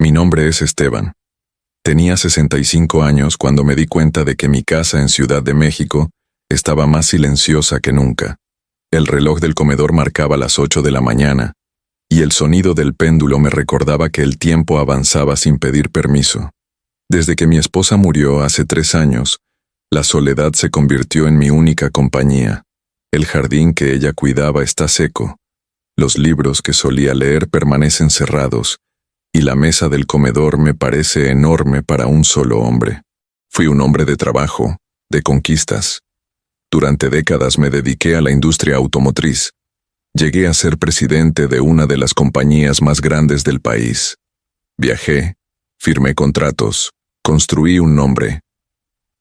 Mi nombre es Esteban. Tenía 65 años cuando me di cuenta de que mi casa en Ciudad de México estaba más silenciosa que nunca. El reloj del comedor marcaba las 8 de la mañana, y el sonido del péndulo me recordaba que el tiempo avanzaba sin pedir permiso. Desde que mi esposa murió hace 3 años, la soledad se convirtió en mi única compañía. El jardín que ella cuidaba está seco, los libros que solía leer permanecen cerrados, y la mesa del comedor me parece enorme para un solo hombre. Fui un hombre de trabajo, de conquistas. Durante décadas me dediqué a la industria automotriz. Llegué a ser presidente de una de las compañías más grandes del país. Viajé, firmé contratos, construí un nombre.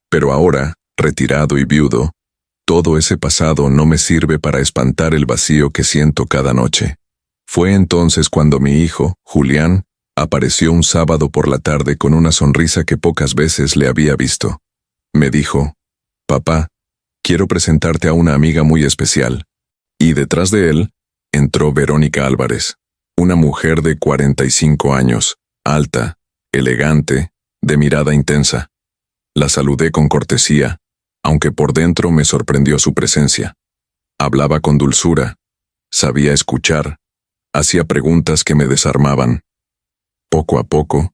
Pero ahora, retirado y viudo, todo ese pasado no me sirve para espantar el vacío que siento cada noche. Fue entonces cuando mi hijo, Julián, apareció un sábado por la tarde con una sonrisa que pocas veces le había visto. Me dijo: «Papá, quiero presentarte a una amiga muy especial». Y detrás de él, entró Verónica Álvarez, una mujer de 45 años, alta, elegante, de mirada intensa. La saludé con cortesía, aunque por dentro me sorprendió su presencia. Hablaba con dulzura, sabía escuchar, hacía preguntas que me desarmaban. Poco a poco,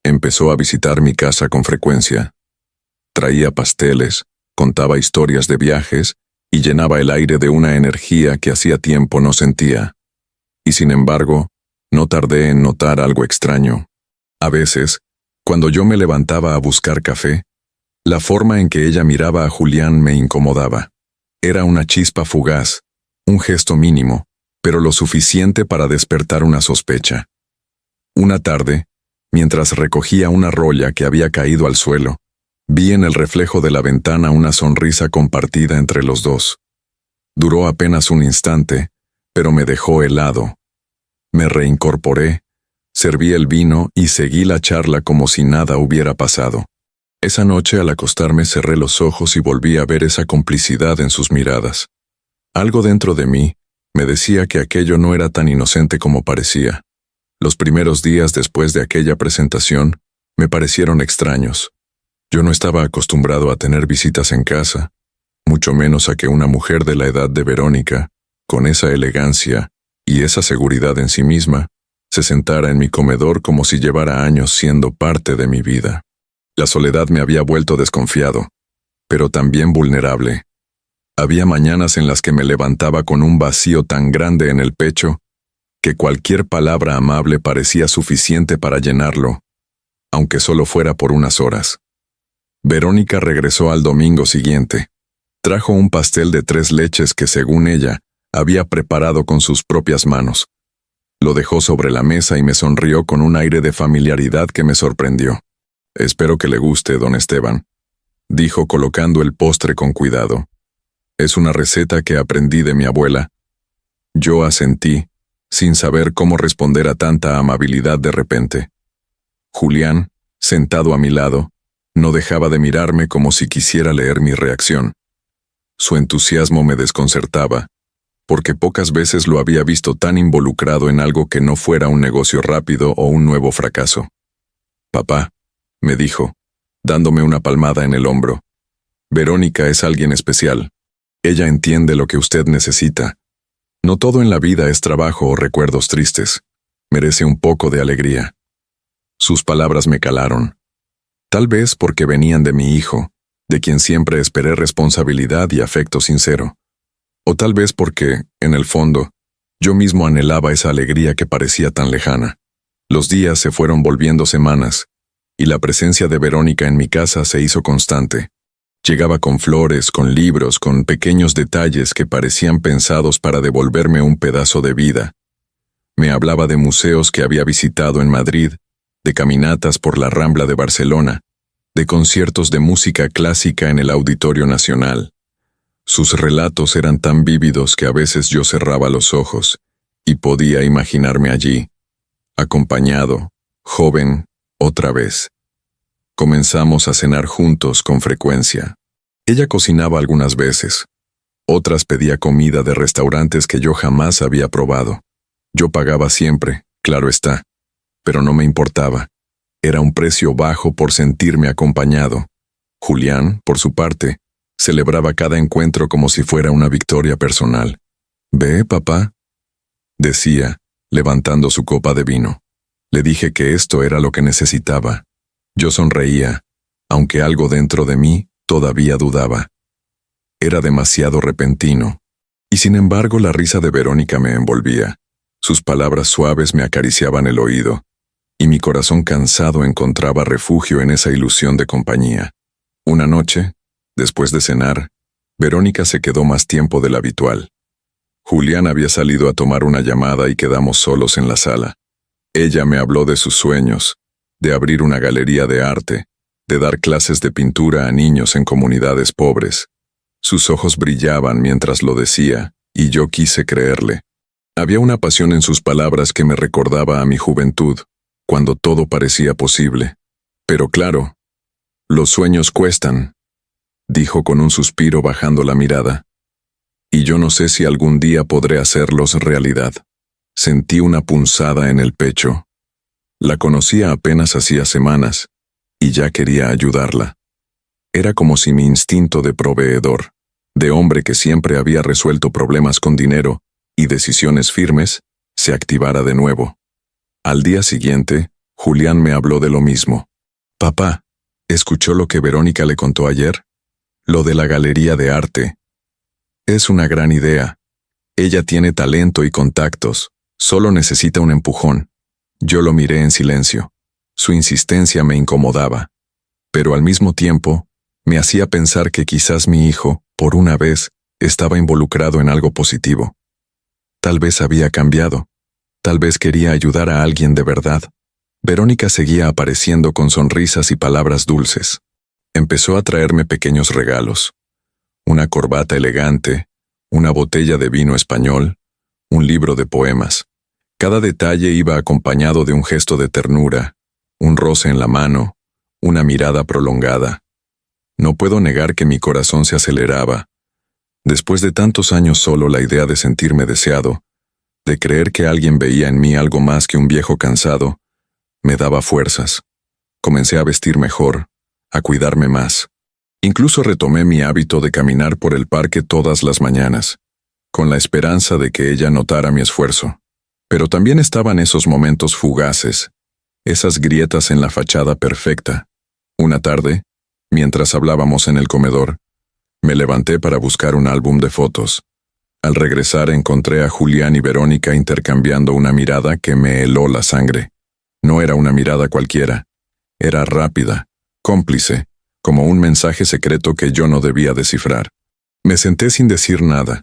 empezó a visitar mi casa con frecuencia. Traía pasteles, contaba historias de viajes y llenaba el aire de una energía que hacía tiempo no sentía. Y sin embargo, no tardé en notar algo extraño. A veces, cuando yo me levantaba a buscar café, la forma en que ella miraba a Julián me incomodaba. Era una chispa fugaz, un gesto mínimo, pero lo suficiente para despertar una sospecha. Una tarde, mientras recogía una rolla que había caído al suelo, vi en el reflejo de la ventana una sonrisa compartida entre los dos. Duró apenas un instante, pero me dejó helado. Me reincorporé, serví el vino y seguí la charla como si nada hubiera pasado. Esa noche al acostarme cerré los ojos y volví a ver esa complicidad en sus miradas. Algo dentro de mí me decía que aquello no era tan inocente como parecía. Los primeros días después de aquella presentación me parecieron extraños. Yo no estaba acostumbrado a tener visitas en casa, mucho menos a que una mujer de la edad de Verónica, con esa elegancia y esa seguridad en sí misma, se sentara en mi comedor como si llevara años siendo parte de mi vida. La soledad me había vuelto desconfiado, pero también vulnerable. Había mañanas en las que me levantaba con un vacío tan grande en el pecho que cualquier palabra amable parecía suficiente para llenarlo, aunque solo fuera por unas horas. Verónica regresó al domingo siguiente. Trajo un pastel de 3 leches que, según ella, había preparado con sus propias manos. Lo dejó sobre la mesa y me sonrió con un aire de familiaridad que me sorprendió. «Espero que le guste, don Esteban», dijo colocando el postre con cuidado. «Es una receta que aprendí de mi abuela». Yo asentí, sin saber cómo responder a tanta amabilidad de repente. Julián, sentado a mi lado, no dejaba de mirarme como si quisiera leer mi reacción. Su entusiasmo me desconcertaba, porque pocas veces lo había visto tan involucrado en algo que no fuera un negocio rápido o un nuevo fracaso. «Papá», me dijo, dándome una palmada en el hombro, «Verónica es alguien especial. Ella entiende lo que usted necesita. No todo en la vida es trabajo o recuerdos tristes. Merece un poco de alegría». Sus palabras me calaron. Tal vez porque venían de mi hijo, de quien siempre esperé responsabilidad y afecto sincero. O tal vez porque, en el fondo, yo mismo anhelaba esa alegría que parecía tan lejana. Los días se fueron volviendo semanas, y la presencia de Verónica en mi casa se hizo constante. Llegaba con flores, con libros, con pequeños detalles que parecían pensados para devolverme un pedazo de vida. Me hablaba de museos que había visitado en Madrid, de caminatas por la Rambla de Barcelona, de conciertos de música clásica en el Auditorio Nacional. Sus relatos eran tan vívidos que a veces yo cerraba los ojos y podía imaginarme allí, acompañado, joven, otra vez. Comenzamos a cenar juntos con frecuencia. Ella cocinaba algunas veces. Otras pedía comida de restaurantes que yo jamás había probado. Yo pagaba siempre, claro está. pero no me importaba. Era un precio bajo por sentirme acompañado. Julián, por su parte, celebraba cada encuentro como si fuera una victoria personal. «¿Ve, papá?», decía, levantando su copa de vino. Le dije que esto era lo que necesitaba. Yo sonreía, aunque algo dentro de mí todavía dudaba. Era demasiado repentino. Y sin embargo la risa de Verónica me envolvía. Sus palabras suaves me acariciaban el oído, y mi corazón cansado encontraba refugio en esa ilusión de compañía. Una noche, después de cenar, Verónica se quedó más tiempo del habitual. Julián había salido a tomar una llamada y quedamos solos en la sala. Ella me habló de sus sueños, de abrir una galería de arte, de dar clases de pintura a niños en comunidades pobres. Sus ojos brillaban mientras lo decía, y yo quise creerle. Había una pasión en sus palabras que me recordaba a mi juventud, cuando todo parecía posible. Pero claro, los sueños cuestan, dijo con un suspiro bajando la mirada. Y yo no sé si algún día podré hacerlos realidad. Sentí una punzada en el pecho. La conocía apenas hacía semanas, y ya quería ayudarla. Era como si mi instinto de proveedor, de hombre que siempre había resuelto problemas con dinero y decisiones firmes, se activara de nuevo. Al día siguiente, Julián me habló de lo mismo. «Papá, ¿escuchó lo que Verónica le contó ayer? Lo de la galería de arte. Es una gran idea. Ella tiene talento y contactos, solo necesita un empujón». Yo lo miré en silencio. Su insistencia me incomodaba, pero al mismo tiempo, me hacía pensar que quizás mi hijo, por una vez, estaba involucrado en algo positivo. Tal vez había cambiado. Tal vez quería ayudar a alguien de verdad. Verónica seguía apareciendo con sonrisas y palabras dulces. Empezó a traerme pequeños regalos. Una corbata elegante, una botella de vino español, un libro de poemas. Cada detalle iba acompañado de un gesto de ternura, un roce en la mano, una mirada prolongada. No puedo negar que mi corazón se aceleraba. Después de tantos años solo, la idea de sentirme deseado, de creer que alguien veía en mí algo más que un viejo cansado, me daba fuerzas. Comencé a vestir mejor, a cuidarme más. Incluso retomé mi hábito de caminar por el parque todas las mañanas, con la esperanza de que ella notara mi esfuerzo. Pero también estaban esos momentos fugaces, esas grietas en la fachada perfecta. Una tarde, mientras hablábamos en el comedor, me levanté para buscar un álbum de fotos. Al regresar encontré a Julián y Verónica intercambiando una mirada que me heló la sangre. No era una mirada cualquiera. Era rápida, cómplice, como un mensaje secreto que yo no debía descifrar. Me senté sin decir nada,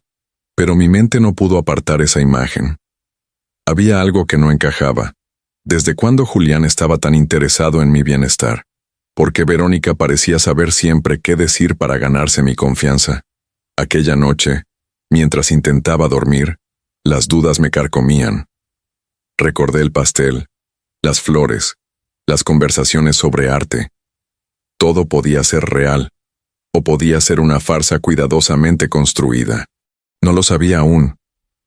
pero mi mente no pudo apartar esa imagen. Había algo que no encajaba. ¿Desde cuándo Julián estaba tan interesado en mi bienestar? ¿Por qué Verónica parecía saber siempre qué decir para ganarse mi confianza? Aquella noche, mientras intentaba dormir, las dudas me carcomían. Recordé el pastel, las flores, las conversaciones sobre arte. Todo podía ser real, o podía ser una farsa cuidadosamente construida. No lo sabía aún,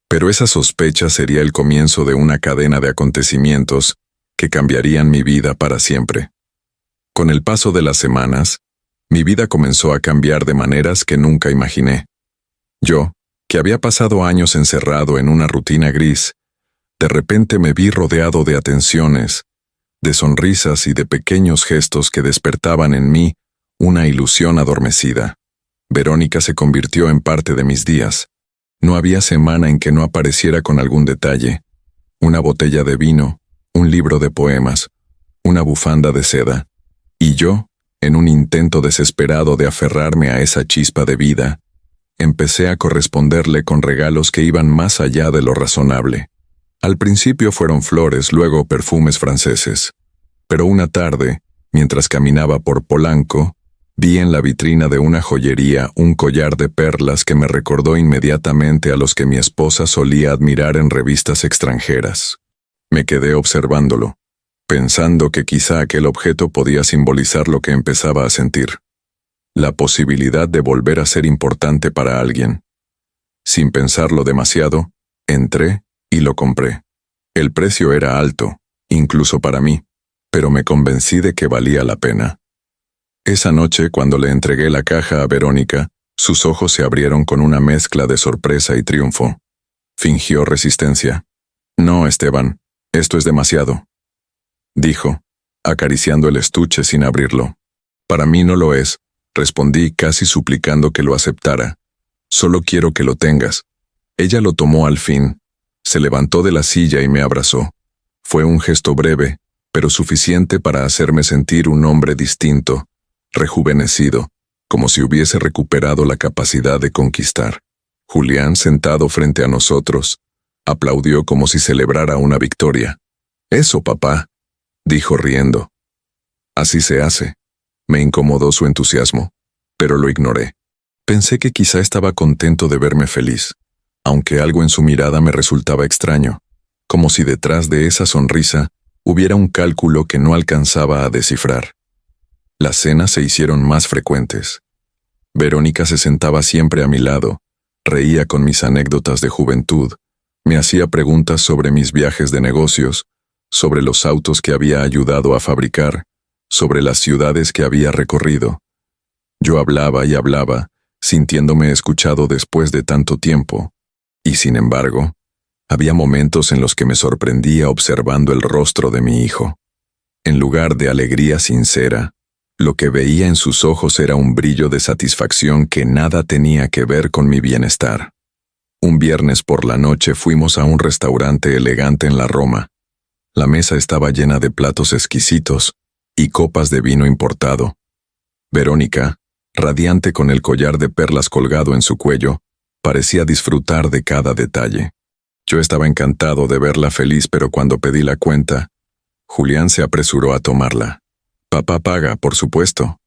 pero esa sospecha sería el comienzo de una cadena de acontecimientos que cambiarían mi vida para siempre. Con el paso de las semanas, mi vida comenzó a cambiar de maneras que nunca imaginé. Yo, que había pasado años encerrado en una rutina gris, de repente me vi rodeado de atenciones, de sonrisas y de pequeños gestos que despertaban en mí una ilusión adormecida. Verónica se convirtió en parte de mis días. No había semana en que no apareciera con algún detalle. Una botella de vino, un libro de poemas, una bufanda de seda. Y yo, en un intento desesperado de aferrarme a esa chispa de vida, empecé a corresponderle con regalos que iban más allá de lo razonable. Al principio fueron flores, luego perfumes franceses. Pero una tarde, mientras caminaba por Polanco, vi en la vitrina de una joyería un collar de perlas que me recordó inmediatamente a los que mi esposa solía admirar en revistas extranjeras. Me quedé observándolo, pensando que quizá aquel objeto podía simbolizar lo que empezaba a sentir. La posibilidad de volver a ser importante para alguien. Sin pensarlo demasiado, entré y lo compré. El precio era alto, incluso para mí, pero me convencí de que valía la pena. Esa noche, cuando le entregué la caja a Verónica, sus ojos se abrieron con una mezcla de sorpresa y triunfo. Fingió resistencia. «No, Esteban, esto es demasiado», dijo, acariciando el estuche sin abrirlo. «Para mí no lo es», respondí casi suplicando que lo aceptara. «Solo quiero que lo tengas». Ella lo tomó al fin. Se levantó de la silla y me abrazó. Fue un gesto breve, pero suficiente para hacerme sentir un hombre distinto, rejuvenecido, como si hubiese recuperado la capacidad de conquistar. Julián, sentado frente a nosotros, aplaudió como si celebrara una victoria. «Eso, papá», dijo riendo. «Así se hace». Me incomodó su entusiasmo, pero lo ignoré. Pensé que quizá estaba contento de verme feliz, aunque algo en su mirada me resultaba extraño, como si detrás de esa sonrisa hubiera un cálculo que no alcanzaba a descifrar. Las cenas se hicieron más frecuentes. Verónica se sentaba siempre a mi lado, reía con mis anécdotas de juventud, me hacía preguntas sobre mis viajes de negocios, sobre los autos que había ayudado a fabricar, sobre las ciudades que había recorrido. Yo hablaba y hablaba, sintiéndome escuchado después de tanto tiempo, y sin embargo, había momentos en los que me sorprendía observando el rostro de mi hijo. En lugar de alegría sincera, lo que veía en sus ojos era un brillo de satisfacción que nada tenía que ver con mi bienestar. Un viernes por la noche fuimos a un restaurante elegante en la Roma. La mesa estaba llena de platos exquisitos y copas de vino importado. Verónica, radiante con el collar de perlas colgado en su cuello, parecía disfrutar de cada detalle. Yo estaba encantado de verla feliz, pero cuando pedí la cuenta, Julián se apresuró a tomarla. «Papá paga, por supuesto»,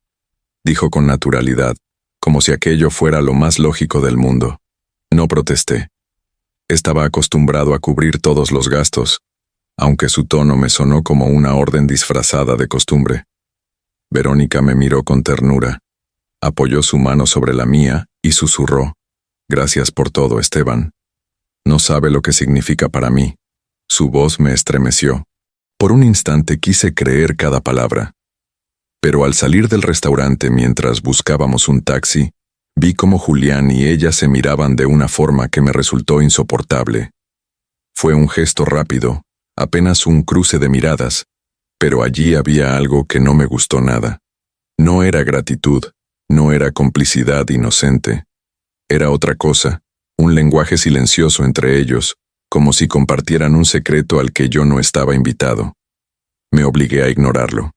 dijo con naturalidad, como si aquello fuera lo más lógico del mundo. No protesté. Estaba acostumbrado a cubrir todos los gastos, aunque su tono me sonó como una orden disfrazada de costumbre. Verónica me miró con ternura, apoyó su mano sobre la mía y susurró: «Gracias por todo, Esteban. No sabe lo que significa para mí». Su voz me estremeció. Por un instante quise creer cada palabra. Pero al salir del restaurante mientras buscábamos un taxi, vi cómo Julián y ella se miraban de una forma que me resultó insoportable. Fue un gesto rápido, apenas un cruce de miradas, pero allí había algo que no me gustó nada. No era gratitud, no era complicidad inocente. Era otra cosa, un lenguaje silencioso entre ellos, como si compartieran un secreto al que yo no estaba invitado. Me obligué a ignorarlo.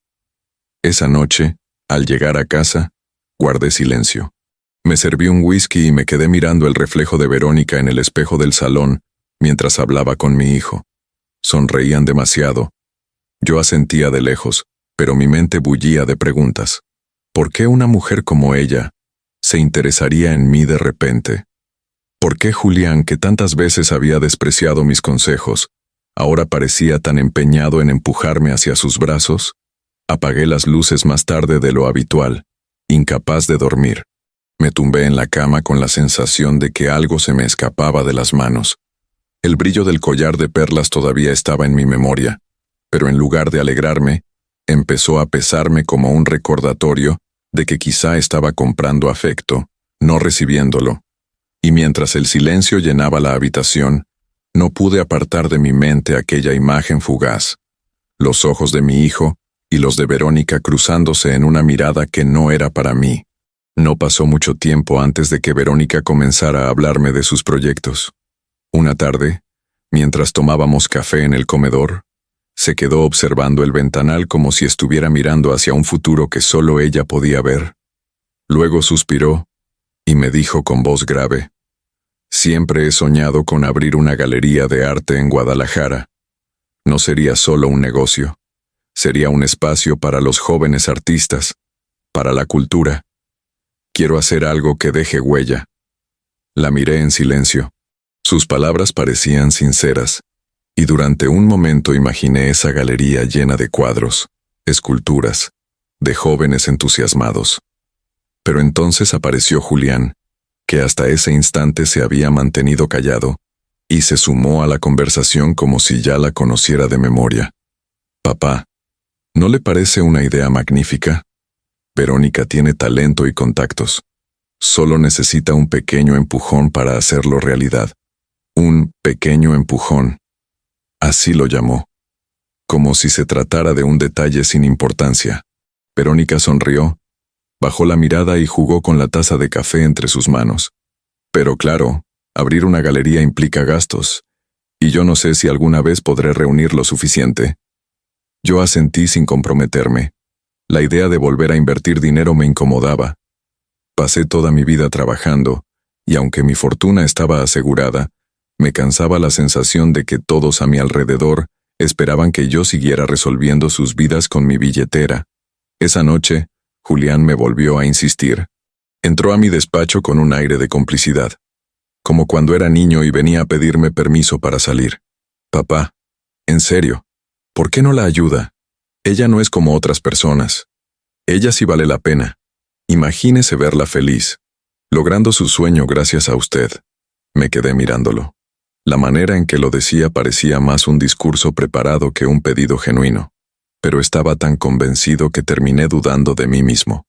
Esa noche, al llegar a casa, guardé silencio. Me serví un whisky y me quedé mirando el reflejo de Verónica en el espejo del salón mientras hablaba con mi hijo. Sonreían demasiado. Yo asentía de lejos, pero mi mente bullía de preguntas. ¿Por qué una mujer como ella se interesaría en mí de repente? ¿Por qué Julián, que tantas veces había despreciado mis consejos, ahora parecía tan empeñado en empujarme hacia sus brazos? Apagué las luces más tarde de lo habitual, incapaz de dormir. Me tumbé en la cama con la sensación de que algo se me escapaba de las manos. El brillo del collar de perlas todavía estaba en mi memoria, pero en lugar de alegrarme, empezó a pesarme como un recordatorio de que quizá estaba comprando afecto, no recibiéndolo. Y mientras el silencio llenaba la habitación, no pude apartar de mi mente aquella imagen fugaz. Los ojos de mi hijo y los de Verónica cruzándose en una mirada que no era para mí. No pasó mucho tiempo antes de que Verónica comenzara a hablarme de sus proyectos. Una tarde, mientras tomábamos café en el comedor, se quedó observando el ventanal como si estuviera mirando hacia un futuro que solo ella podía ver. Luego suspiró y me dijo con voz grave: «Siempre he soñado con abrir una galería de arte en Guadalajara. No sería solo un negocio. Sería un espacio para los jóvenes artistas, para la cultura. Quiero hacer algo que deje huella». La miré en silencio. Sus palabras parecían sinceras, y durante un momento imaginé esa galería llena de cuadros, esculturas, de jóvenes entusiasmados. Pero entonces apareció Julián, que hasta ese instante se había mantenido callado, y se sumó a la conversación como si ya la conociera de memoria. Papá, ¿no le parece una idea magnífica? Verónica tiene talento y contactos. Solo necesita un pequeño empujón para hacerlo realidad. Un pequeño empujón. Así lo llamó. Como si se tratara de un detalle sin importancia. Verónica sonrió, bajó la mirada y jugó con la taza de café entre sus manos. Pero claro, abrir una galería implica gastos, y yo no sé si alguna vez podré reunir lo suficiente. Yo asentí sin comprometerme. La idea de volver a invertir dinero me incomodaba. Pasé toda mi vida trabajando, y aunque mi fortuna estaba asegurada, me cansaba la sensación de que todos a mi alrededor esperaban que yo siguiera resolviendo sus vidas con mi billetera. Esa noche, Julián me volvió a insistir. Entró a mi despacho con un aire de complicidad, como cuando era niño y venía a pedirme permiso para salir. Papá, en serio, ¿por qué no la ayuda? Ella no es como otras personas. Ella sí vale la pena. Imagínese verla feliz, logrando su sueño gracias a usted. Me quedé mirándolo. La manera en que lo decía parecía más un discurso preparado que un pedido genuino, pero estaba tan convencido que terminé dudando de mí mismo.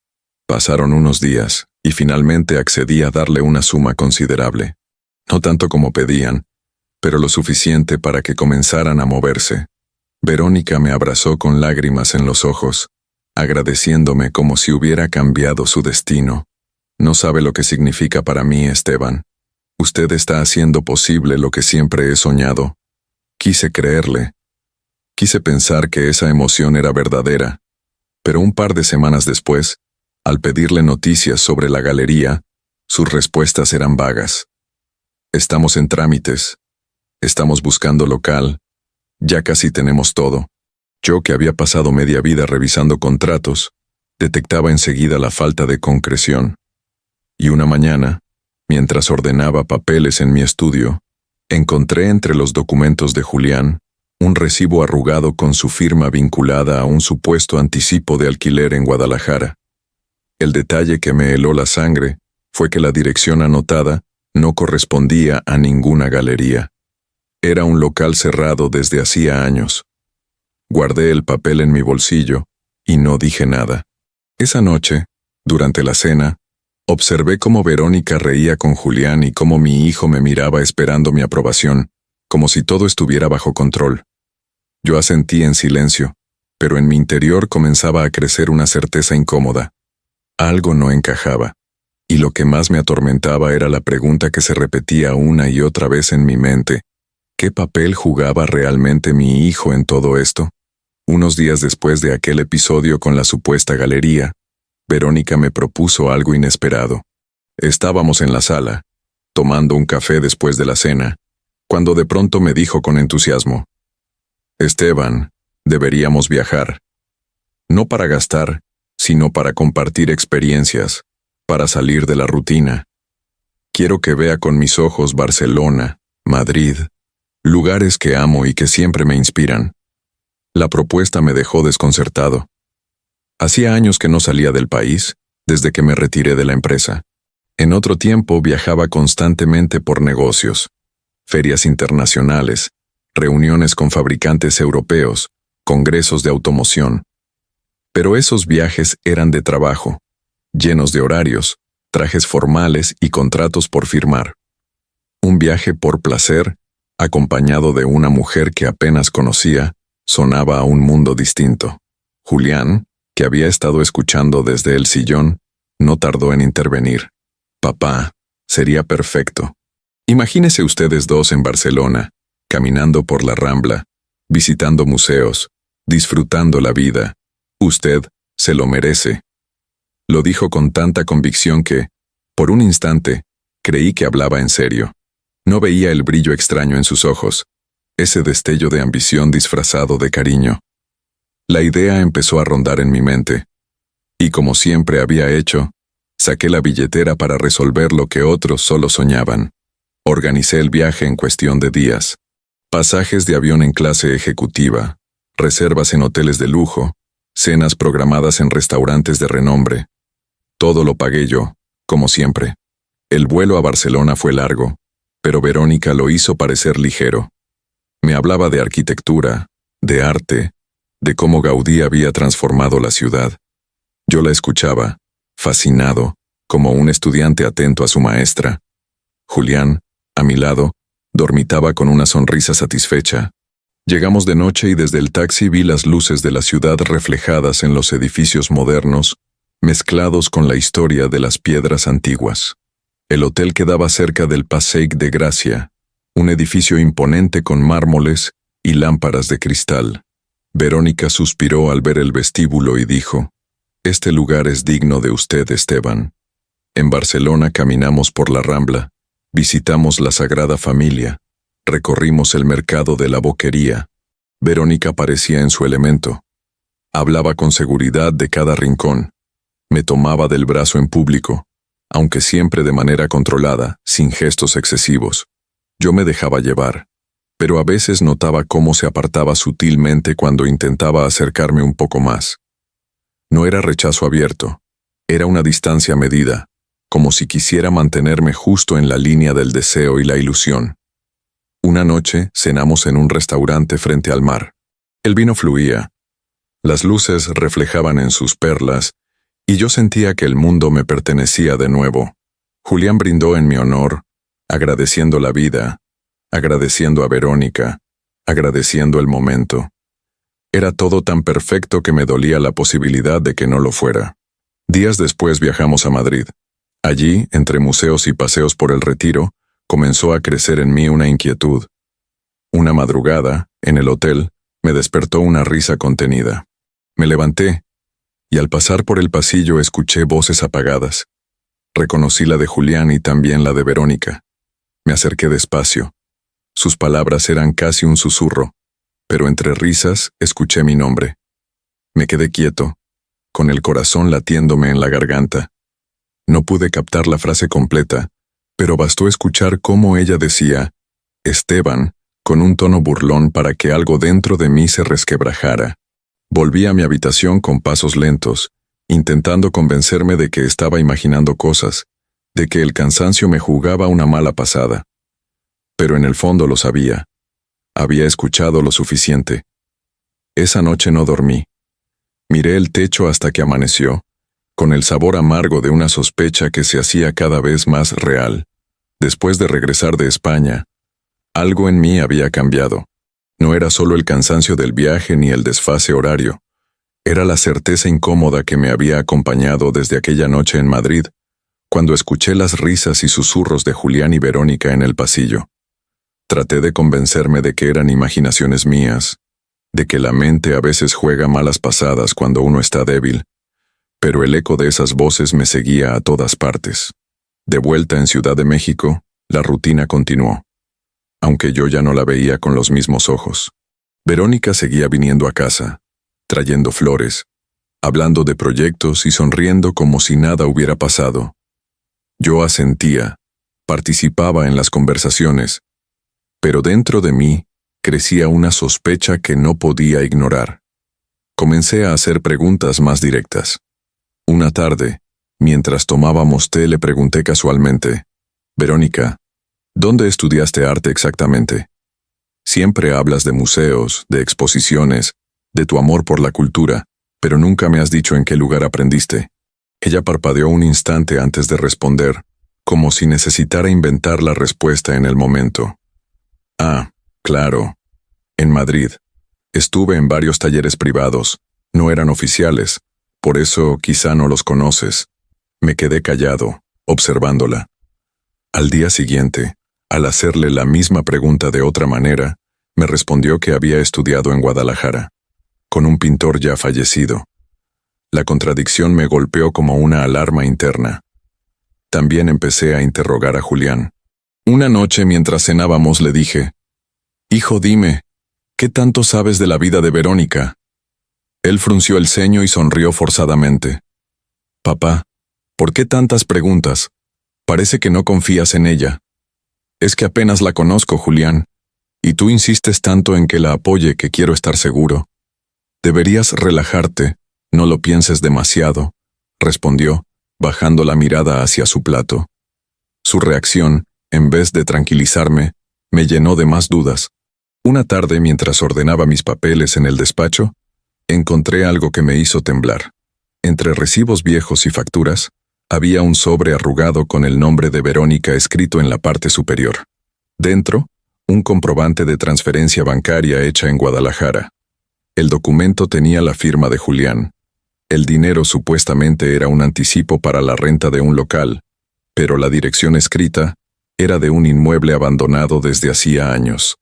Pasaron unos días, y finalmente accedí a darle una suma considerable. No tanto como pedían, pero lo suficiente para que comenzaran a moverse. Verónica me abrazó con lágrimas en los ojos, agradeciéndome como si hubiera cambiado su destino. No sabe lo que significa para mí, Esteban. Usted está haciendo posible lo que siempre he soñado. Quise creerle. Quise pensar que esa emoción era verdadera, pero un par de semanas después, al pedirle noticias sobre la galería, sus respuestas eran vagas. Estamos en trámites. Estamos buscando local. Ya casi tenemos todo. Yo, que había pasado media vida revisando contratos, detectaba enseguida la falta de concreción. Y una mañana, mientras ordenaba papeles en mi estudio, encontré entre los documentos de Julián un recibo arrugado con su firma vinculada a un supuesto anticipo de alquiler en Guadalajara. El detalle que me heló la sangre fue que la dirección anotada no correspondía a ninguna galería. Era un local cerrado desde hacía años. Guardé el papel en mi bolsillo y no dije nada. Esa noche, durante la cena, observé cómo Verónica reía con Julián y cómo mi hijo me miraba esperando mi aprobación, como si todo estuviera bajo control. Yo asentí en silencio, pero en mi interior comenzaba a crecer una certeza incómoda. Algo no encajaba, y lo que más me atormentaba era la pregunta que se repetía una y otra vez en mi mente. ¿Qué papel jugaba realmente mi hijo en todo esto? Unos días después de aquel episodio con la supuesta galería, Verónica me propuso algo inesperado. Estábamos en la sala, tomando un café después de la cena, cuando de pronto me dijo con entusiasmo: Esteban, deberíamos viajar. No para gastar, sino para compartir experiencias, para salir de la rutina. Quiero que vea con mis ojos Barcelona, Madrid, lugares que amo y que siempre me inspiran. La propuesta me dejó desconcertado. Hacía años que no salía del país, desde que me retiré de la empresa. En otro tiempo viajaba constantemente por negocios, ferias internacionales, reuniones con fabricantes europeos, congresos de automoción. Pero esos viajes eran de trabajo, llenos de horarios, trajes formales y contratos por firmar. Un viaje por placer, acompañado de una mujer que apenas conocía, sonaba a un mundo distinto. Julián, que había estado escuchando desde el sillón, no tardó en intervenir. Papá, sería perfecto. Imagínese ustedes dos en Barcelona, caminando por la Rambla, visitando museos, disfrutando la vida. Usted se lo merece. Lo dijo con tanta convicción que, por un instante, creí que hablaba en serio. No veía el brillo extraño en sus ojos, ese destello de ambición disfrazado de cariño. La idea empezó a rondar en mi mente, y como siempre había hecho, saqué la billetera para resolver lo que otros solo soñaban. Organicé el viaje en cuestión de días. Pasajes de avión en clase ejecutiva, reservas en hoteles de lujo, cenas programadas en restaurantes de renombre. Todo lo pagué yo, como siempre. El vuelo a Barcelona fue largo, pero Verónica lo hizo parecer ligero. Me hablaba de arquitectura, de arte, de cómo Gaudí había transformado la ciudad. Yo la escuchaba, fascinado, como un estudiante atento a su maestra. Julián, a mi lado, dormitaba con una sonrisa satisfecha. Llegamos de noche y desde el taxi vi las luces de la ciudad reflejadas en los edificios modernos, mezclados con la historia de las piedras antiguas. El hotel quedaba cerca del Passeig de Gracia, un edificio imponente con mármoles y lámparas de cristal. Verónica suspiró al ver el vestíbulo y dijo: «Este lugar es digno de usted, Esteban». En Barcelona caminamos por la Rambla, visitamos la Sagrada Familia, recorrimos el mercado de la Boquería. Verónica parecía en su elemento. Hablaba con seguridad de cada rincón. Me tomaba del brazo en público, aunque siempre de manera controlada, sin gestos excesivos. Yo me dejaba llevar, pero a veces notaba cómo se apartaba sutilmente cuando intentaba acercarme un poco más. No era rechazo abierto, era una distancia medida, como si quisiera mantenerme justo en la línea del deseo y la ilusión. Una noche cenamos en un restaurante frente al mar. El vino fluía, las luces reflejaban en sus perlas, y yo sentía que el mundo me pertenecía de nuevo. Julián brindó en mi honor, agradeciendo la vida, agradeciendo a Verónica, agradeciendo el momento. Era todo tan perfecto que me dolía la posibilidad de que no lo fuera. Días después viajamos a Madrid. Allí, entre museos y paseos por el Retiro, comenzó a crecer en mí una inquietud. Una madrugada, en el hotel, me despertó una risa contenida. Me levanté, y al pasar por el pasillo escuché voces apagadas. Reconocí la de Julián y también la de Verónica. Me acerqué despacio. Sus palabras eran casi un susurro, pero entre risas escuché mi nombre. Me quedé quieto, con el corazón latiéndome en la garganta. No pude captar la frase completa, pero bastó escuchar cómo ella decía «Esteban», con un tono burlón para que algo dentro de mí se resquebrajara. Volví a mi habitación con pasos lentos, intentando convencerme de que estaba imaginando cosas, de que el cansancio me jugaba una mala pasada. Pero en el fondo lo sabía. Había escuchado lo suficiente. Esa noche no dormí. Miré el techo hasta que amaneció, con el sabor amargo de una sospecha que se hacía cada vez más real. Después de regresar de España, algo en mí había cambiado. No era solo el cansancio del viaje ni el desfase horario. Era la certeza incómoda que me había acompañado desde aquella noche en Madrid, cuando escuché las risas y susurros de Julián y Verónica en el pasillo. Traté de convencerme de que eran imaginaciones mías, de que la mente a veces juega malas pasadas cuando uno está débil, pero el eco de esas voces me seguía a todas partes. De vuelta en Ciudad de México, la rutina continuó, aunque yo ya no la veía con los mismos ojos. Verónica seguía viniendo a casa, trayendo flores, hablando de proyectos y sonriendo como si nada hubiera pasado. Yo asentía, participaba en las conversaciones, pero dentro de mí crecía una sospecha que no podía ignorar. Comencé a hacer preguntas más directas. Una tarde, mientras tomábamos té, le pregunté casualmente: «Verónica, ¿dónde estudiaste arte exactamente? Siempre hablas de museos, de exposiciones, de tu amor por la cultura, pero nunca me has dicho en qué lugar aprendiste». Ella parpadeó un instante antes de responder, como si necesitara inventar la respuesta en el momento. «Ah, claro. En Madrid. Estuve en varios talleres privados. No eran oficiales. Por eso quizá no los conoces». Me quedé callado, observándola. Al día siguiente, al hacerle la misma pregunta de otra manera, me respondió que había estudiado en Guadalajara, con un pintor ya fallecido. La contradicción me golpeó como una alarma interna. También empecé a interrogar a Julián. Una noche mientras cenábamos le dije: «Hijo, dime, ¿qué tanto sabes de la vida de Verónica?». Él frunció el ceño y sonrió forzadamente. «Papá, ¿por qué tantas preguntas? Parece que no confías en ella». «Es que apenas la conozco, Julián, y tú insistes tanto en que la apoye que quiero estar seguro». «Deberías relajarte, no lo pienses demasiado», respondió, bajando la mirada hacia su plato. Su reacción, en vez de tranquilizarme, me llenó de más dudas. Una tarde, mientras ordenaba mis papeles en el despacho, Encontré algo que me hizo temblar. Entre recibos viejos y facturas, había un sobre arrugado con el nombre de Verónica escrito en la parte superior. Dentro, un comprobante de transferencia bancaria hecha en Guadalajara. El documento tenía la firma de Julián. El dinero supuestamente era un anticipo para la renta de un local, pero la dirección escrita era de un inmueble abandonado desde hacía años.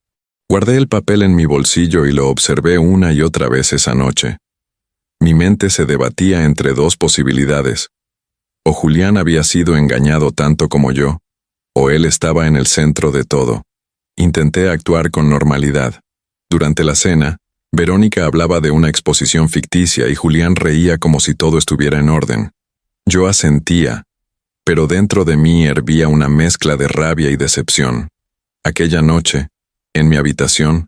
Guardé el papel en mi bolsillo y lo observé una y otra vez esa noche. Mi mente se debatía entre dos posibilidades. O Julián había sido engañado tanto como yo, o él estaba en el centro de todo. Intenté actuar con normalidad. Durante la cena, Verónica hablaba de una exposición ficticia y Julián reía como si todo estuviera en orden. Yo asentía, pero dentro de mí hervía una mezcla de rabia y decepción. Aquella noche, en mi habitación,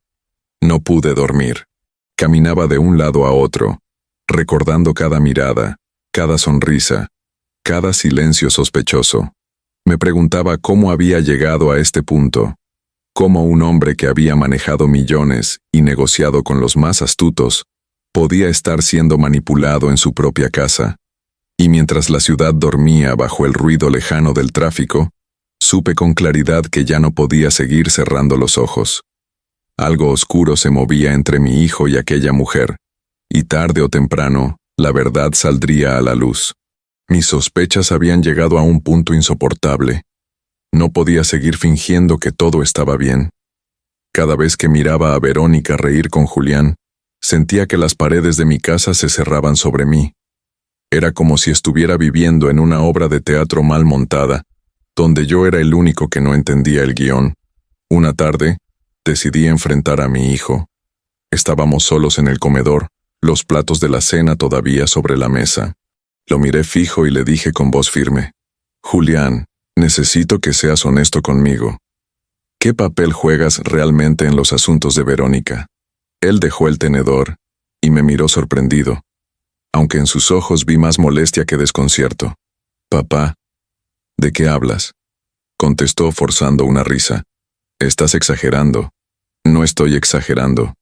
no pude dormir. Caminaba de un lado a otro, recordando cada mirada, cada sonrisa, cada silencio sospechoso. Me preguntaba cómo había llegado a este punto, cómo un hombre que había manejado millones y negociado con los más astutos podía estar siendo manipulado en su propia casa. Y mientras la ciudad dormía bajo el ruido lejano del tráfico, supe con claridad que ya no podía seguir cerrando los ojos. Algo oscuro se movía entre mi hijo y aquella mujer, y tarde o temprano, la verdad saldría a la luz. Mis sospechas habían llegado a un punto insoportable. No podía seguir fingiendo que todo estaba bien. Cada vez que miraba a Verónica reír con Julián, sentía que las paredes de mi casa se cerraban sobre mí. Era como si estuviera viviendo en una obra de teatro mal montada, donde yo era el único que no entendía el guión. Una tarde, decidí enfrentar a mi hijo. Estábamos solos en el comedor, los platos de la cena todavía sobre la mesa. Lo miré fijo y le dije con voz firme: Julián, necesito que seas honesto conmigo. ¿Qué papel juegas realmente en los asuntos de Verónica? Él dejó el tenedor y me miró sorprendido, aunque en sus ojos vi más molestia que desconcierto. Papá, ¿de qué hablas?, contestó forzando una risa. Estás exagerando. No estoy exagerando.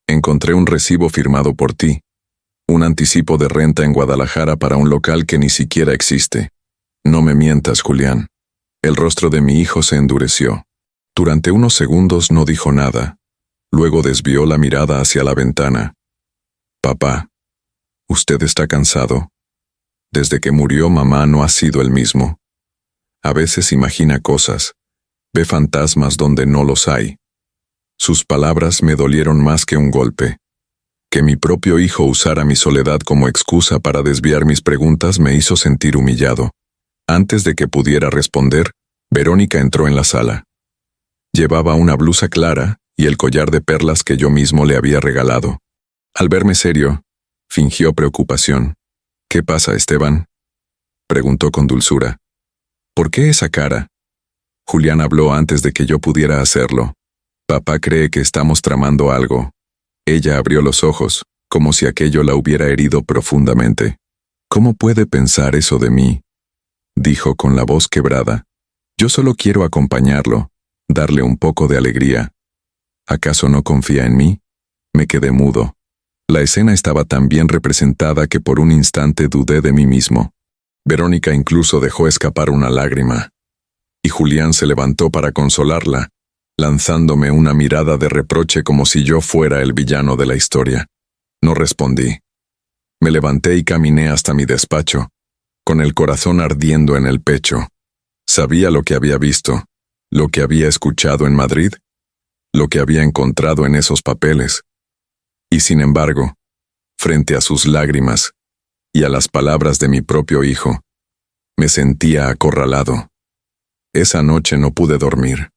Encontré un recibo firmado por ti, un anticipo de renta en Guadalajara para un local que ni siquiera existe. No me mientas, Julián. El rostro de mi hijo se endureció. Durante unos segundos no dijo nada. Luego desvió la mirada hacia la ventana. Papá, ¿usted está cansado? Desde que murió mamá no ha sido el mismo. A veces imagina cosas, ve fantasmas donde no los hay. Sus palabras me dolieron más que un golpe. Que mi propio hijo usara mi soledad como excusa para desviar mis preguntas me hizo sentir humillado. Antes de que pudiera responder, Verónica entró en la sala. Llevaba una blusa clara y el collar de perlas que yo mismo le había regalado. Al verme serio, fingió preocupación. ¿Qué pasa, Esteban?, preguntó con dulzura. ¿Por qué esa cara? Julián habló antes de que yo pudiera hacerlo. Papá cree que estamos tramando algo. Ella abrió los ojos, como si aquello la hubiera herido profundamente. ¿Cómo puede pensar eso de mí?, dijo con la voz quebrada. Yo solo quiero acompañarlo, darle un poco de alegría. ¿Acaso no confía en mí? Me quedé mudo. La escena estaba tan bien representada que por un instante dudé de mí mismo. Verónica incluso dejó escapar una lágrima. Y Julián se levantó para consolarla, lanzándome una mirada de reproche como si yo fuera el villano de la historia. No respondí. Me levanté y caminé hasta mi despacho, con el corazón ardiendo en el pecho. Sabía lo que había visto, lo que había escuchado en Madrid, lo que había encontrado en esos papeles. Y sin embargo, frente a sus lágrimas y a las palabras de mi propio hijo, me sentía acorralado. Esa noche no pude dormir.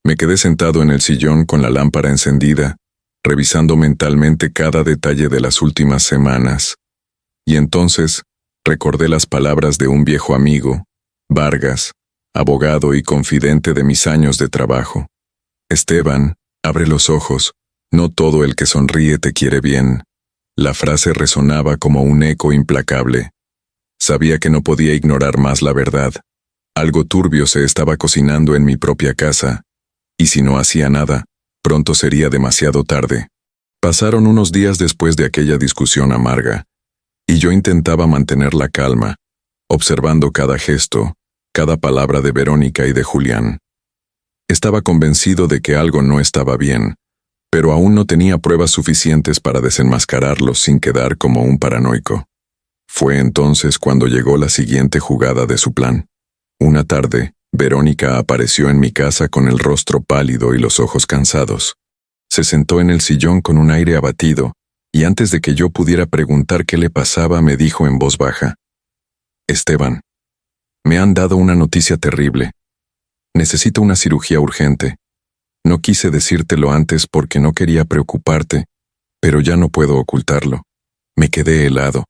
Me quedé sentado en el sillón con la lámpara encendida, revisando mentalmente cada detalle de las últimas semanas. Y entonces recordé las palabras de un viejo amigo, Vargas, abogado y confidente de mis años de trabajo. Esteban, abre los ojos, no todo el que sonríe te quiere bien. La frase resonaba como un eco implacable. Sabía que no podía ignorar más la verdad. Algo turbio se estaba cocinando en mi propia casa, y si no hacía nada, pronto sería demasiado tarde. Pasaron unos días después de aquella discusión amarga, y yo intentaba mantener la calma, observando cada gesto, cada palabra de Verónica y de Julián. Estaba convencido de que algo no estaba bien, pero aún no tenía pruebas suficientes para desenmascararlo sin quedar como un paranoico. Fue entonces cuando llegó la siguiente jugada de su plan. Una tarde, Verónica apareció en mi casa con el rostro pálido y los ojos cansados. Se sentó en el sillón con un aire abatido, y antes de que yo pudiera preguntar qué le pasaba, me dijo en voz baja: «Esteban, me han dado una noticia terrible. Necesito una cirugía urgente. No quise decírtelo antes porque no quería preocuparte, pero ya no puedo ocultarlo». Me quedé helado.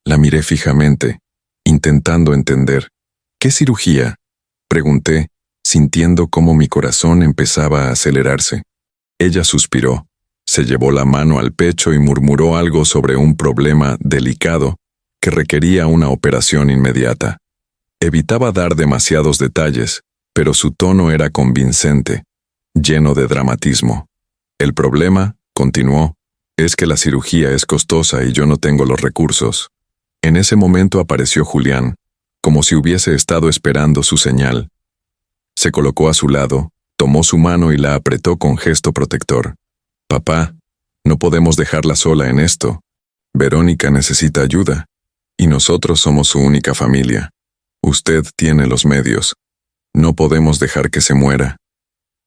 La miré fijamente, intentando entender. «¿Qué cirugía?», pregunté, sintiendo cómo mi corazón empezaba a acelerarse. Ella suspiró, se llevó la mano al pecho y murmuró algo sobre un problema delicado que requería una operación inmediata. Evitaba dar demasiados detalles, pero su tono era convincente, lleno de dramatismo. «El problema», continuó, «es que la cirugía es costosa y yo no tengo los recursos». En ese momento apareció Julián, como si hubiese estado esperando su señal. Se colocó a su lado, tomó su mano y la apretó con gesto protector. «Papá, no podemos dejarla sola en esto. Verónica necesita ayuda, y nosotros somos su única familia. Usted tiene los medios. No podemos dejar que se muera».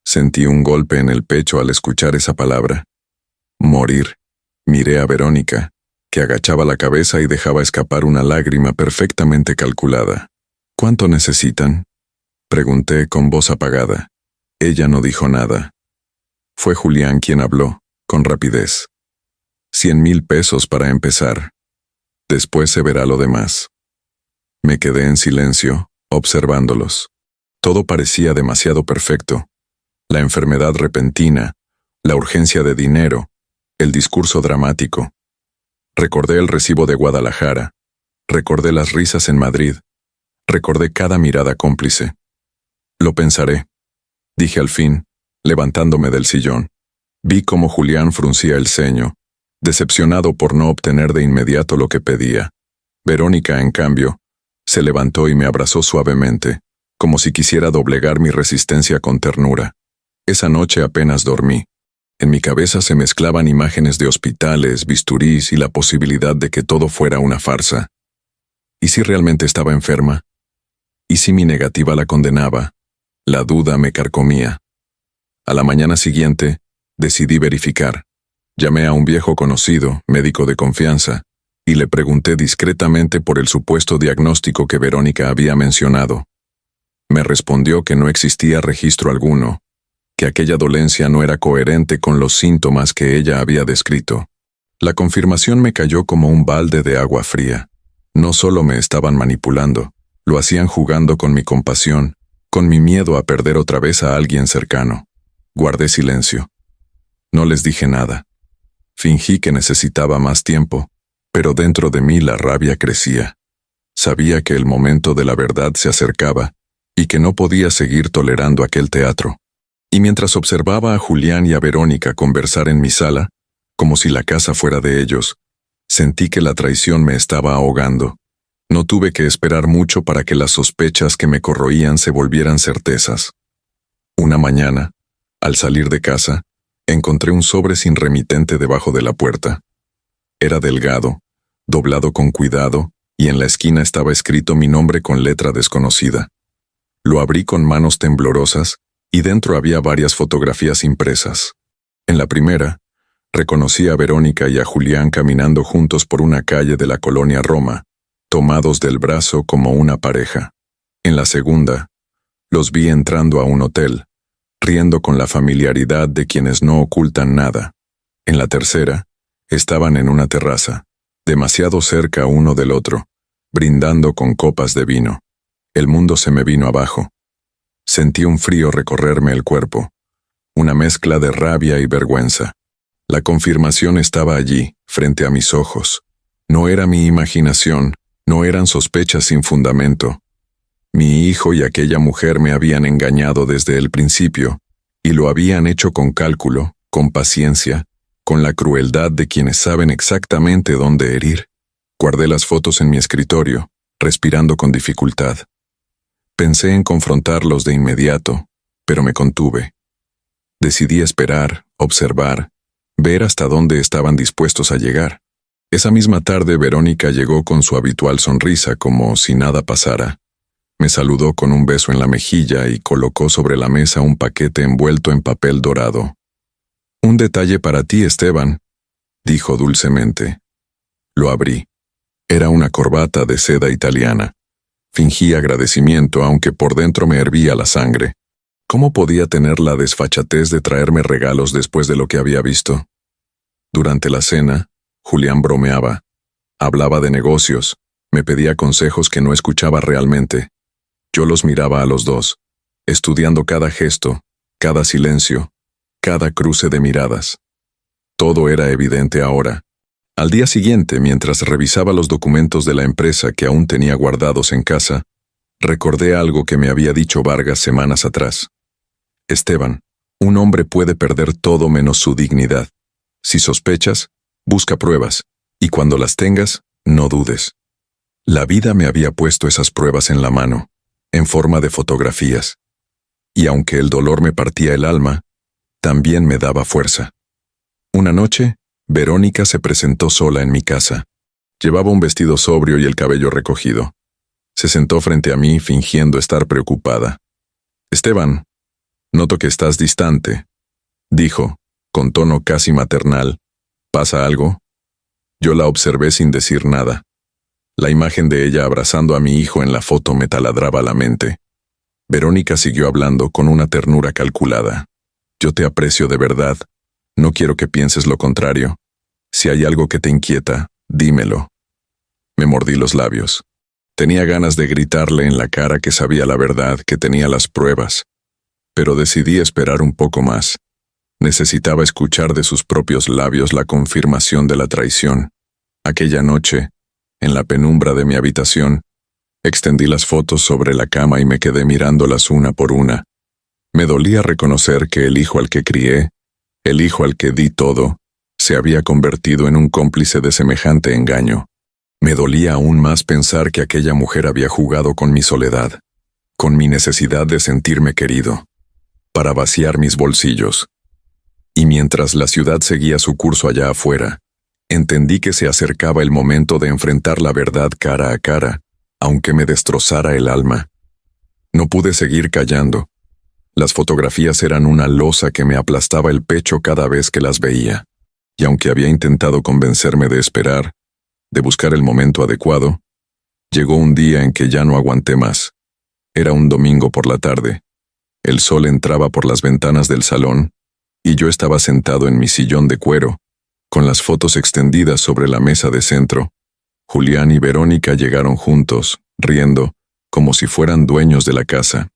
Sentí un golpe en el pecho al escuchar esa palabra. Morir. Miré a Verónica, que agachaba la cabeza y dejaba escapar una lágrima perfectamente calculada. «¿Cuánto necesitan?», pregunté con voz apagada. Ella no dijo nada. Fue Julián quien habló, con rapidez. 100,000 pesos para empezar. Después se verá lo demás. Me quedé en silencio, observándolos. Todo parecía demasiado perfecto. La enfermedad repentina, la urgencia de dinero, el discurso dramático. Recordé el recibo de Guadalajara, recordé las risas en Madrid, recordé cada mirada cómplice. «Lo pensaré», dije al fin, levantándome del sillón. Vi cómo Julián fruncía el ceño, decepcionado por no obtener de inmediato lo que pedía. Verónica, en cambio, se levantó y me abrazó suavemente, como si quisiera doblegar mi resistencia con ternura. Esa noche apenas dormí. En mi cabeza se mezclaban imágenes de hospitales, bisturís y la posibilidad de que todo fuera una farsa. ¿Y si realmente estaba enferma? ¿Y si mi negativa la condenaba? La duda me carcomía. A la mañana siguiente, decidí verificar. Llamé a un viejo conocido, médico de confianza, y le pregunté discretamente por el supuesto diagnóstico que Verónica había mencionado. Me respondió que no existía registro alguno, que aquella dolencia no era coherente con los síntomas que ella había descrito. La confirmación me cayó como un balde de agua fría. No solo me estaban manipulando, lo hacían jugando con mi compasión, con mi miedo a perder otra vez a alguien cercano. Guardé silencio. No les dije nada. Fingí que necesitaba más tiempo, pero dentro de mí la rabia crecía. Sabía que el momento de la verdad se acercaba y que no podía seguir tolerando aquel teatro. Y mientras observaba a Julián y a Verónica conversar en mi sala, como si la casa fuera de ellos, sentí que la traición me estaba ahogando. No tuve que esperar mucho para que las sospechas que me corroían se volvieran certezas. Una mañana, al salir de casa, encontré un sobre sin remitente debajo de la puerta. Era delgado, doblado con cuidado, y en la esquina estaba escrito mi nombre con letra desconocida. Lo abrí con manos temblorosas, y dentro había varias fotografías impresas. En la primera, reconocí a Verónica y a Julián caminando juntos por una calle de la colonia Roma, tomados del brazo como una pareja. En la segunda, los vi entrando a un hotel, riendo con la familiaridad de quienes no ocultan nada. En la tercera, estaban en una terraza, demasiado cerca uno del otro, brindando con copas de vino. El mundo se me vino abajo. Sentí un frío recorrerme el cuerpo, una mezcla de rabia y vergüenza. La confirmación estaba allí, frente a mis ojos. No era mi imaginación, no eran sospechas sin fundamento. Mi hijo y aquella mujer me habían engañado desde el principio, y lo habían hecho con cálculo, con paciencia, con la crueldad de quienes saben exactamente dónde herir. Guardé las fotos en mi escritorio, respirando con dificultad. Pensé en confrontarlos de inmediato, pero me contuve. Decidí esperar, observar, ver hasta dónde estaban dispuestos a llegar. Esa misma tarde Verónica llegó con su habitual sonrisa como si nada pasara. Me saludó con un beso en la mejilla y colocó sobre la mesa un paquete envuelto en papel dorado. «Un detalle para ti, Esteban», dijo dulcemente. Lo abrí. Era una corbata de seda italiana. Fingí agradecimiento, aunque por dentro me hervía la sangre. ¿Cómo podía tener la desfachatez de traerme regalos después de lo que había visto? Durante la cena, Julián bromeaba. Hablaba de negocios, me pedía consejos que no escuchaba realmente. Yo los miraba a los dos, estudiando cada gesto, cada silencio, cada cruce de miradas. Todo era evidente ahora. Al día siguiente, mientras revisaba los documentos de la empresa que aún tenía guardados en casa, recordé algo que me había dicho Vargas semanas atrás. Esteban, un hombre puede perder todo menos su dignidad. Si sospechas, busca pruebas, y cuando las tengas, no dudes. La vida me había puesto esas pruebas en la mano, en forma de fotografías. Y aunque el dolor me partía el alma, también me daba fuerza. Una noche, Verónica se presentó sola en mi casa. Llevaba un vestido sobrio y el cabello recogido. Se sentó frente a mí fingiendo estar preocupada. «Esteban, noto que estás distante», dijo, con tono casi maternal. «¿Pasa algo?» Yo la observé sin decir nada. La imagen de ella abrazando a mi hijo en la foto me taladraba la mente. Verónica siguió hablando con una ternura calculada. «Yo te aprecio de verdad. No quiero que pienses lo contrario. Si hay algo que te inquieta, dímelo». Me mordí los labios. Tenía ganas de gritarle en la cara que sabía la verdad, que tenía las pruebas. Pero decidí esperar un poco más. Necesitaba escuchar de sus propios labios la confirmación de la traición. Aquella noche, en la penumbra de mi habitación, extendí las fotos sobre la cama y me quedé mirándolas una por una. Me dolía reconocer que el hijo al que crié, el hijo al que di todo, se había convertido en un cómplice de semejante engaño. Me dolía aún más pensar que aquella mujer había jugado con mi soledad, con mi necesidad de sentirme querido, para vaciar mis bolsillos. Y mientras la ciudad seguía su curso allá afuera, entendí que se acercaba el momento de enfrentar la verdad cara a cara, aunque me destrozara el alma. No pude seguir callando. Las fotografías eran una losa que me aplastaba el pecho cada vez que las veía, y aunque había intentado convencerme de esperar, de buscar el momento adecuado, llegó un día en que ya no aguanté más. Era un domingo por la tarde. El sol entraba por las ventanas del salón, y yo estaba sentado en mi sillón de cuero, con las fotos extendidas sobre la mesa de centro. Julián y Verónica llegaron juntos, riendo, como si fueran dueños de la casa.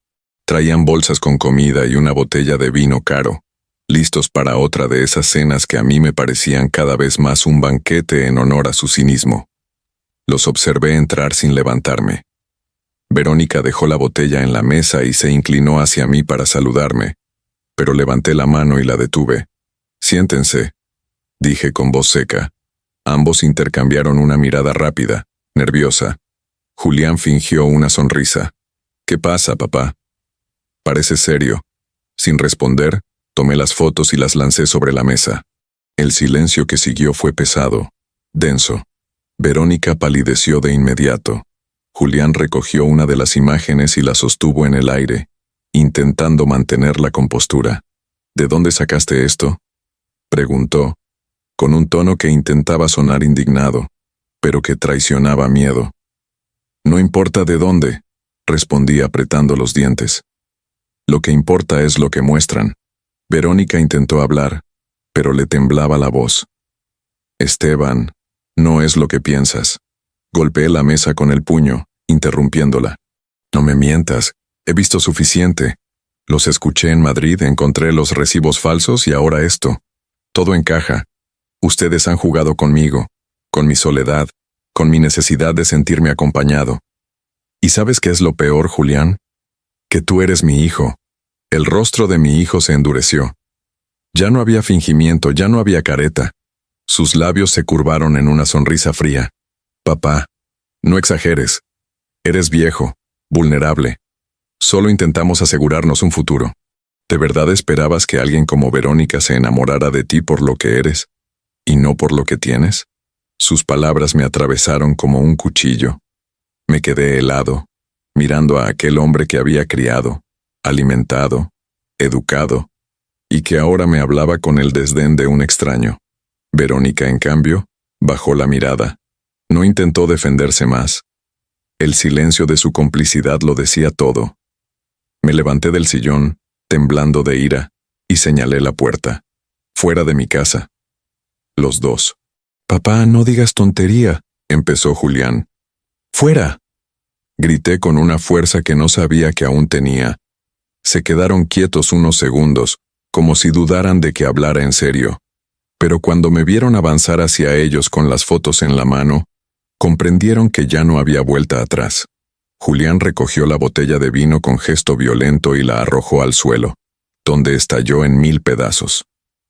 Traían bolsas con comida y una botella de vino caro, listos para otra de esas cenas que a mí me parecían cada vez más un banquete en honor a su cinismo. Los observé entrar sin levantarme. Verónica dejó la botella en la mesa y se inclinó hacia mí para saludarme, pero levanté la mano y la detuve. «Siéntense», dije con voz seca. Ambos intercambiaron una mirada rápida, nerviosa. Julián fingió una sonrisa. «¿Qué pasa, papá?» «Parece serio». Sin responder, tomé las fotos y las lancé sobre la mesa. El silencio que siguió fue pesado, denso. Verónica palideció de inmediato. Julián recogió una de las imágenes y la sostuvo en el aire, intentando mantener la compostura. «¿De dónde sacaste esto?», preguntó, con un tono que intentaba sonar indignado, pero que traicionaba miedo. «No importa de dónde», respondí apretando los dientes. «Lo que importa es lo que muestran». Verónica intentó hablar, pero le temblaba la voz. «Esteban, no es lo que piensas». Golpeé la mesa con el puño, interrumpiéndola. «No me mientas, he visto suficiente. Los escuché en Madrid, encontré los recibos falsos y ahora esto. Todo encaja. Ustedes han jugado conmigo, con mi soledad, con mi necesidad de sentirme acompañado. ¿Y sabes qué es lo peor, Julián? Que tú eres mi hijo». El rostro de mi hijo se endureció. Ya no había fingimiento, ya no había careta. Sus labios se curvaron en una sonrisa fría. Papá, no exageres. Eres viejo, vulnerable. Solo intentamos asegurarnos un futuro. ¿De verdad esperabas que alguien como Verónica se enamorara de ti por lo que eres, y no por lo que tienes? Sus palabras me atravesaron como un cuchillo. Me quedé helado, mirando a aquel hombre que había criado, alimentado, educado, y que ahora me hablaba con el desdén de un extraño. Verónica, en cambio, bajó la mirada. No intentó defenderse más. El silencio de su complicidad lo decía todo. Me levanté del sillón, temblando de ira, y señalé la puerta. Fuera de mi casa. Los dos. «Papá, no digas tontería», empezó Julián. «¡Fuera!», grité con una fuerza que no sabía que aún tenía. Se quedaron quietos unos segundos, como si dudaran de que hablara en serio. Pero cuando me vieron avanzar hacia ellos con las fotos en la mano, comprendieron que ya no había vuelta atrás. Julián recogió la botella de vino con gesto violento y la arrojó al suelo, donde estalló en 1000 pedazos.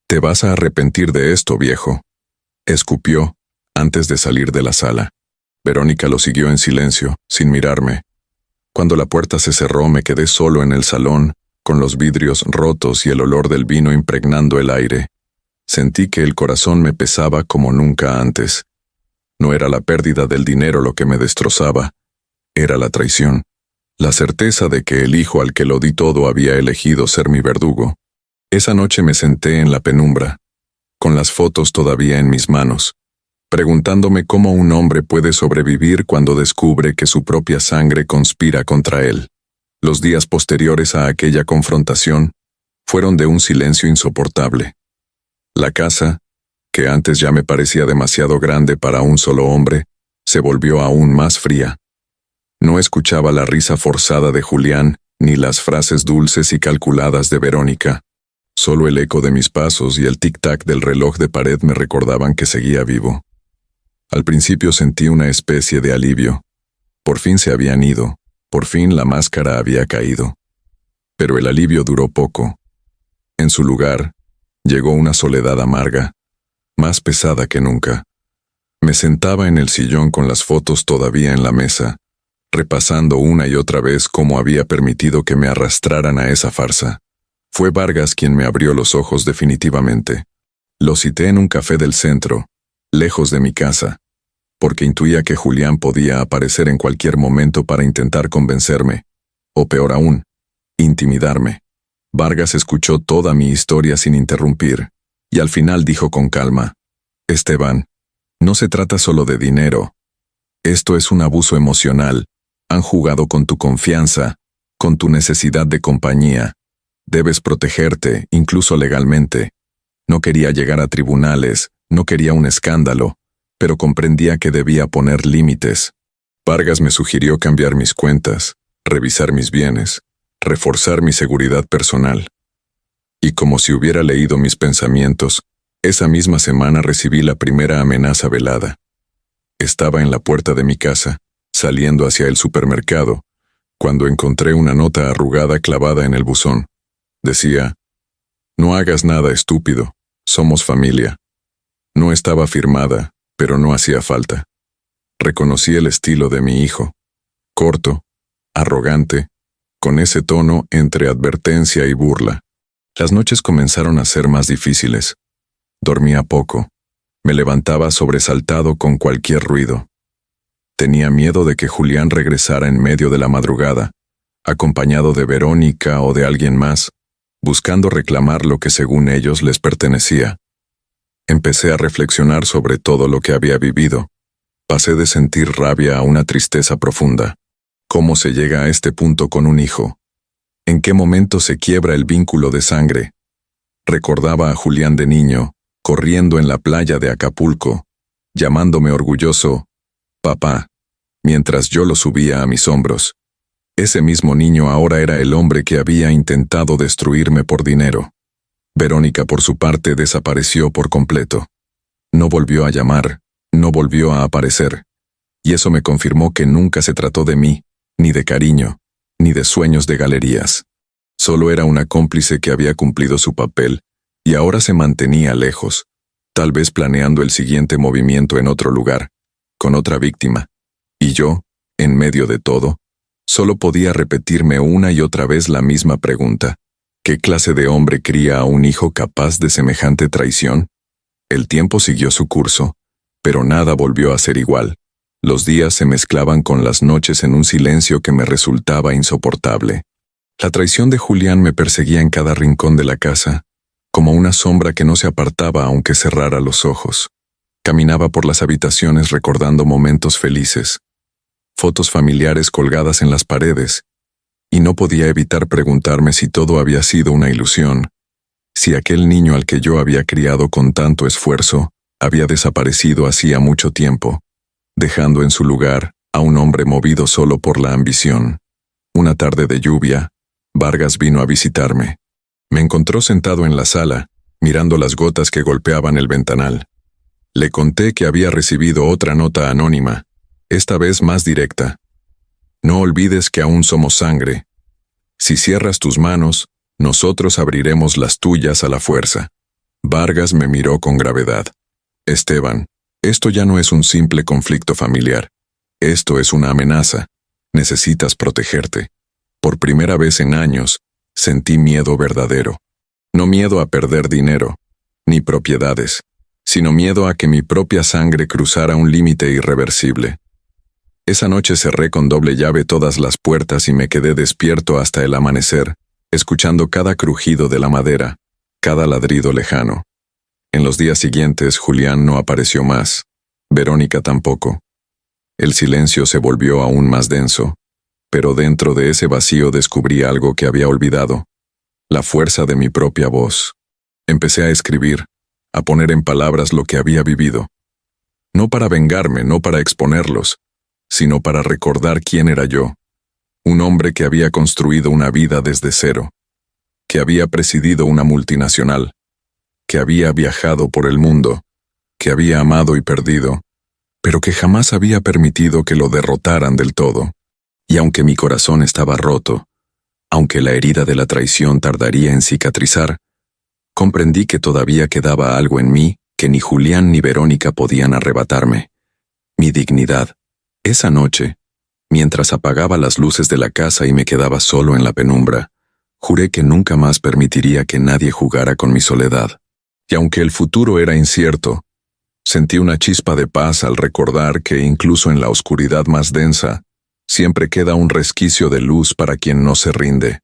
«Te vas a arrepentir de esto, viejo», escupió, antes de salir de la sala. Verónica lo siguió en silencio, sin mirarme. Cuando la puerta se cerró, me quedé solo en el salón, con los vidrios rotos y el olor del vino impregnando el aire. Sentí que el corazón me pesaba como nunca antes. No era la pérdida del dinero lo que me destrozaba, era la traición, la certeza de que el hijo al que lo di todo había elegido ser mi verdugo. Esa noche me senté en la penumbra, con las fotos todavía en mis manos, preguntándome cómo un hombre puede sobrevivir cuando descubre que su propia sangre conspira contra él. Los días posteriores a aquella confrontación fueron de un silencio insoportable. La casa, que antes ya me parecía demasiado grande para un solo hombre, se volvió aún más fría. No escuchaba la risa forzada de Julián, ni las frases dulces y calculadas de Verónica. Solo el eco de mis pasos y el tic-tac del reloj de pared me recordaban que seguía vivo. Al principio sentí una especie de alivio. Por fin se habían ido, por fin la máscara había caído. Pero el alivio duró poco. En su lugar, llegó una soledad amarga, más pesada que nunca. Me sentaba en el sillón con las fotos todavía en la mesa, repasando una y otra vez cómo había permitido que me arrastraran a esa farsa. Fue Vargas quien me abrió los ojos definitivamente. Lo cité en un café del centro, lejos de mi casa, porque intuía que Julián podía aparecer en cualquier momento para intentar convencerme, o peor aún, intimidarme. Vargas escuchó toda mi historia sin interrumpir, y al final dijo con calma: «Esteban, no se trata solo de dinero. Esto es un abuso emocional. Han jugado con tu confianza, con tu necesidad de compañía. Debes protegerte, incluso legalmente. No quería llegar a tribunales, no quería un escándalo, pero comprendía que debía poner límites». Vargas me sugirió cambiar mis cuentas, revisar mis bienes, reforzar mi seguridad personal. Y como si hubiera leído mis pensamientos, esa misma semana recibí la primera amenaza velada. Estaba en la puerta de mi casa, saliendo hacia el supermercado, cuando encontré una nota arrugada clavada en el buzón. Decía: «No hagas nada, estúpido, somos familia». No estaba firmada, pero no hacía falta. Reconocí el estilo de mi hijo. Corto, arrogante, con ese tono entre advertencia y burla. Las noches comenzaron a ser más difíciles. Dormía poco. Me levantaba sobresaltado con cualquier ruido. Tenía miedo de que Julián regresara en medio de la madrugada, acompañado de Verónica o de alguien más, buscando reclamar lo que según ellos les pertenecía. Empecé a reflexionar sobre todo lo que había vivido. Pasé de sentir rabia a una tristeza profunda. ¿Cómo se llega a este punto con un hijo? ¿En qué momento se quiebra el vínculo de sangre? Recordaba a Julián de niño, corriendo en la playa de Acapulco, llamándome orgulloso «papá», mientras yo lo subía a mis hombros. Ese mismo niño ahora era el hombre que había intentado destruirme por dinero. Verónica, por su parte, desapareció por completo. No volvió a llamar, no volvió a aparecer. Y eso me confirmó que nunca se trató de mí, ni de cariño, ni de sueños de galerías. Solo era una cómplice que había cumplido su papel Y ahora se mantenía lejos, tal vez planeando el siguiente movimiento en otro lugar, con otra víctima. Y yo, en medio de todo, solo podía repetirme una y otra vez la misma pregunta. ¿Qué clase de hombre cría a un hijo capaz de semejante traición? El tiempo siguió su curso, pero nada volvió a ser igual. Los días se mezclaban con las noches en un silencio que me resultaba insoportable. La traición de Julián me perseguía en cada rincón de la casa, como una sombra que no se apartaba aunque cerrara los ojos. Caminaba por las habitaciones recordando momentos felices, fotos familiares colgadas en las paredes, y no podía evitar preguntarme si todo había sido una ilusión, si aquel niño al que yo había criado con tanto esfuerzo había desaparecido hacía mucho tiempo, dejando en su lugar a un hombre movido solo por la ambición. Una tarde de lluvia, Vargas vino a visitarme. Me encontró sentado en la sala, mirando las gotas que golpeaban el ventanal. Le conté que había recibido otra nota anónima, esta vez más directa. No olvides que aún somos sangre. Si cierras tus manos, nosotros abriremos las tuyas a la fuerza. Vargas me miró con gravedad. Esteban, esto ya no es un simple conflicto familiar. Esto es una amenaza. Necesitas protegerte. Por primera vez en años, sentí miedo verdadero. No miedo a perder dinero, ni propiedades, sino miedo a que mi propia sangre cruzara un límite irreversible. Esa noche cerré con doble llave todas las puertas y me quedé despierto hasta el amanecer, escuchando cada crujido de la madera, cada ladrido lejano. En los días siguientes, Julián no apareció más, Verónica tampoco. El silencio se volvió aún más denso, pero dentro de ese vacío descubrí algo que había olvidado, la fuerza de mi propia voz. Empecé a escribir, a poner en palabras lo que había vivido. No para vengarme, no para exponerlos, sino para recordar quién era yo. Un hombre que había construido una vida desde cero, que había presidido una multinacional, que había viajado por el mundo, que había amado y perdido, pero que jamás había permitido que lo derrotaran del todo. Y aunque mi corazón estaba roto, aunque la herida de la traición tardaría en cicatrizar, comprendí que todavía quedaba algo en mí que ni Julián ni Verónica podían arrebatarme. Mi dignidad. Esa noche, mientras apagaba las luces de la casa y me quedaba solo en la penumbra, juré que nunca más permitiría que nadie jugara con mi soledad. Y aunque el futuro era incierto, sentí una chispa de paz al recordar que incluso en la oscuridad más densa, siempre queda un resquicio de luz para quien no se rinde.